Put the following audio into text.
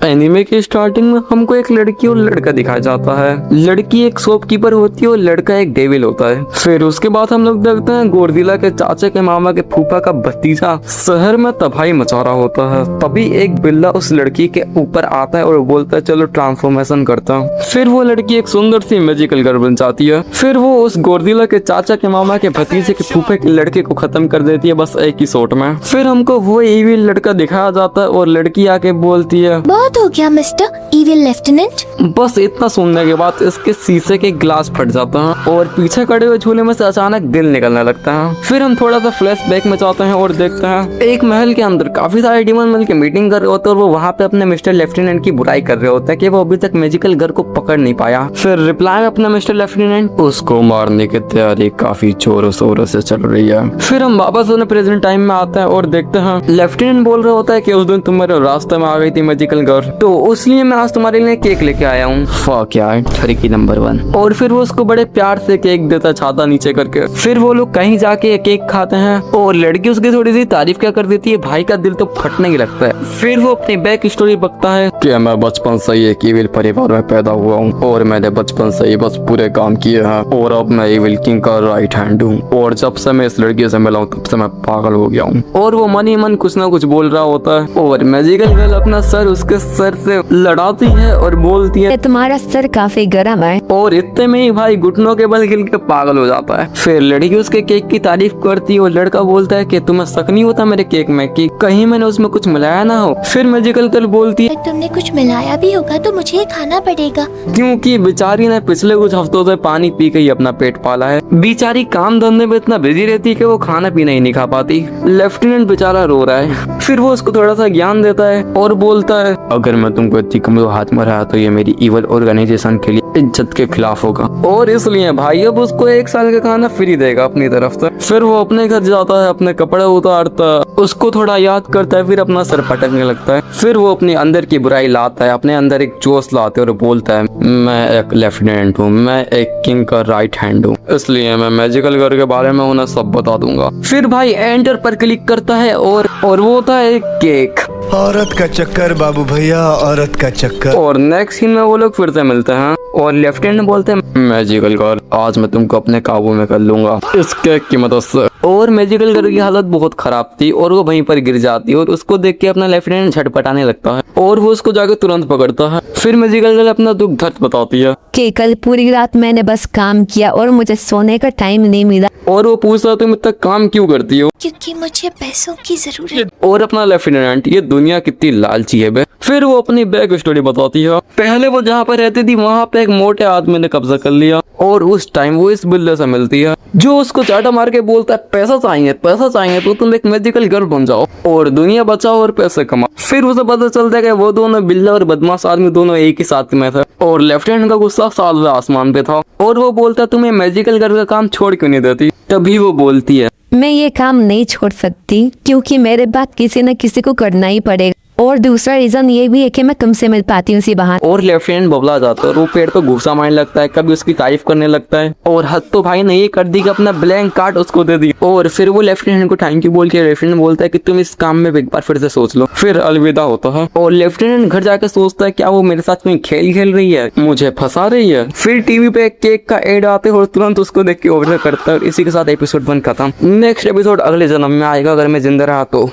Anime की starting में हमको एक लड़की और लड़का दिखाया जाता है। लड़की एक शॉपकीपर होती है और लड़का एक डेविल होता है। फिर उसके बाद हम लोग देखते हैं गोडजिला के चाचा के मामा के फूफा का भतीजा शहर में तबाही मचा रहा होता है। तभी एक बिल्ला उस लड़की के ऊपर आता है और बोलता है चलो ट्रांसफॉर्मेशन करता हूँ। फिर वो लड़की एक सुंदर सी मैजिकल गर्ल बन जाती है। फिर वो उस गोडजिला के चाचा के मामा के भतीजे के फूफे के लड़के को खत्म कर देती है बस एक ही शॉट में। फिर हमको वो इविल लड़का दिखाया जाता है और लड़की आके बोलती है बहुत हो गया मिस्टर इविल लेफ्टिनेंट। बस इतना सुनने के बाद इसके शीशे के ग्लास फट जाता है और पीछे खड़े हुए झूले में से अचानक दिल निकलने लगता है। फिर हम थोड़ा सा फ्लैशबैक में जाते हैं और देखते हैं एक महल के अंदर काफी सारे डीमन मिलकर मीटिंग कर रहे होते हैं और वो वहाँ पे अपने मिस्टर लेफ्टिनेंट की बुराई कर रहे होते हैं कि वो अभी तक मैजिकल घर को पकड़ नहीं पाया। फिर रिप्लाई में अपना मिस्टर लेफ्टिनेंट उसको मारने की तैयारी काफी जोरों शोरों से चल रही है। फिर हम वापस उन्हें प्रेजेंट टाइम में आते हैं और देखते हैं लेफ्टिनेंट बोल रहा होता है कि उस दिन तुम मेरे रास्ते में आ गई थी मैजिकल घर, तो इसलिए मैं आज तुम्हारे लिए केक लेके आया हूँ। फक यार, ठरकी नंबर 1। और फिर वो उसको बड़े प्यार से केक देता छाता नीचे करके। फिर वो लोग कहीं जाके केक खाते हैं और लड़की उसकी थोड़ी सी तारीफ क्या कर देती है, भाई का दिल तो फटने ही लगता है। फिर वो अपनी बैक स्टोरी बकता है कि मैं बचपन से ही एक इविल परिवार में पैदा हुआ हूँ और मैंने बचपन से ही बस पूरे काम किए हैं और अब मैं इविल किंग का राइट हैंड हूँ और जब से मैं इस लड़की से मिला हूँ तब से मैं पागल हो गया हूँ। और वो मन ही मन कुछ ना कुछ बोल रहा होता है और मैजिकल गर्ल अपना सर उसके सर से लड़ाती है और बोलती है तुम्हारा सर काफी गर्म है। और इतने में ही भाई घुटनों के बल गिर के पागल हो जाता है। फिर लड़की उसके केक की तारीफ करती है और लड़का बोलता है कि तुम्हें शक नहीं होता मेरे केक में कि कहीं मैंने उसमें कुछ मिलाया ना हो। फिर मैजिकल गर्ल बोलती है तुमने कुछ मिलाया भी होगा तो मुझे ये खाना पड़ेगा, क्योंकि बेचारी ने पिछले कुछ हफ्तों से पानी पी के ही अपना पेट पाला है। बेचारी काम धंधे में इतना बिजी रहती है कि वो खाना पीना ही नहीं खा पाती। लेफ्टिनेंट बेचारा रो रहा है। फिर वो उसको थोड़ा सा ज्ञान देता है और बोलता है अगर मैं तुमको इतनी कमजोर हाथ में रहा तो ये मेरी इवल ऑर्गेनाइजेशन के लिए इज्जत के खिलाफ होगा और इसलिए भाई अब उसको 1 साल का खाना फ्री देगा अपनी तरफ से। फिर वो अपने घर जाता है, अपने कपड़े उतारता है, उसको थोड़ा याद करता है, फिर अपना सर पटकने लगता है। फिर वो अपने अंदर की बुराई लाता है, अपने अंदर एक जोश लाते और बोलता है मैं एक लेफ्टिनेंट हूँ, मैं एक किंग का राइट हैंड हूँ, इसलिए मैं मैजिकल घर के बारे में उन्हें सब बता दूंगा। फिर भाई एंटर पर क्लिक करता है और वो होता है एक केक। औरत का चक्कर बाबू भैया, औरत का चक्कर। और नेक्स्ट सीन में वो लोग फिर से मिलते हैं और लेफ्टिनेंट बोलते हैं मैजिकल गर्ल आज मैं तुमको अपने काबू में कर लूंगा इस केक की मदद से। और मैजिकल गर्ल की हालत बहुत खराब थी और वो वहीं पर गिर जाती है और उसको देख के अपना लेफ्टिनेंट झटपटाने लगता है और वो उसको जाकर तुरंत पकड़ता है। फिर मैजिकल गर्ल अपना दुख दर्द बताती है कि कल पूरी रात मैंने बस काम किया और मुझे सोने का टाइम नहीं मिला। और वो पूछता है तुम इतना काम क्यों करती हो? क्योंकि मुझे पैसों की जरूरत। और अपना लेफ्टिनेंट ये दुनिया कितनी लालची है बे। फिर वो अपनी बैक स्टोरी बताती है। पहले वो जहाँ पर रहती थी वहाँ पे एक मोटे आदमी ने कब्जा कर लिया और उस टाइम वो इस बिल्ले से मिलती है जो उसको चाटा मार के बोलता है पैसा चाहिए तो तुम एक मैजिकल गर्ल बन जाओ और दुनिया बचाओ और पैसे कमाओ। फिर उसे पता चलता है कि वो दोनों बिल्ला और बदमाश आदमी दोनों एक ही साथ में थे और लेफ्टिनेंट का गुस्सा सातवें आसमान पे था और वो बोलता है तुम्हें मैजिकल गर्ल का काम छोड़ क्यों नहीं देती? तभी वो बोलती है मैं ये काम नहीं छोड़ सकती क्योंकि मेरे बाद किसी न किसी को करना ही पड़ेगा और दूसरा रीजन ये भी है कि मैं तुमसे मिल पाती हूँ इसी बहाने। और लेफ्टिनेंट बबला जाता है और वो पेड़ पे घूसा मारने लगता है, कभी उसकी तारीफ करने लगता है और हद तो भाई ने ये कर दी कि अपना ब्लैंक कार्ड उसको दे दी। और फिर वो लेफ्टिनेंट को थैंक यू बोल के लेफ्टिनेंट बोलता है कि तुम इस काम में एक बार फिर से सोच लो। फिर अलविदा होता है और लेफ्टिनेंट घर जाकर सोचता है क्या वो मेरे साथ कोई खेल खेल रही है, मुझे फंसा रही है। फिर टीवी पे एक केक का एड आते और तुरंत उसको देख के ऑर्डर करता है। इसी के साथ एपिसोड 1 खत्म। नेक्स्ट एपिसोड अगले जन्म में आएगा अगर मैं जिंदा रहा तो।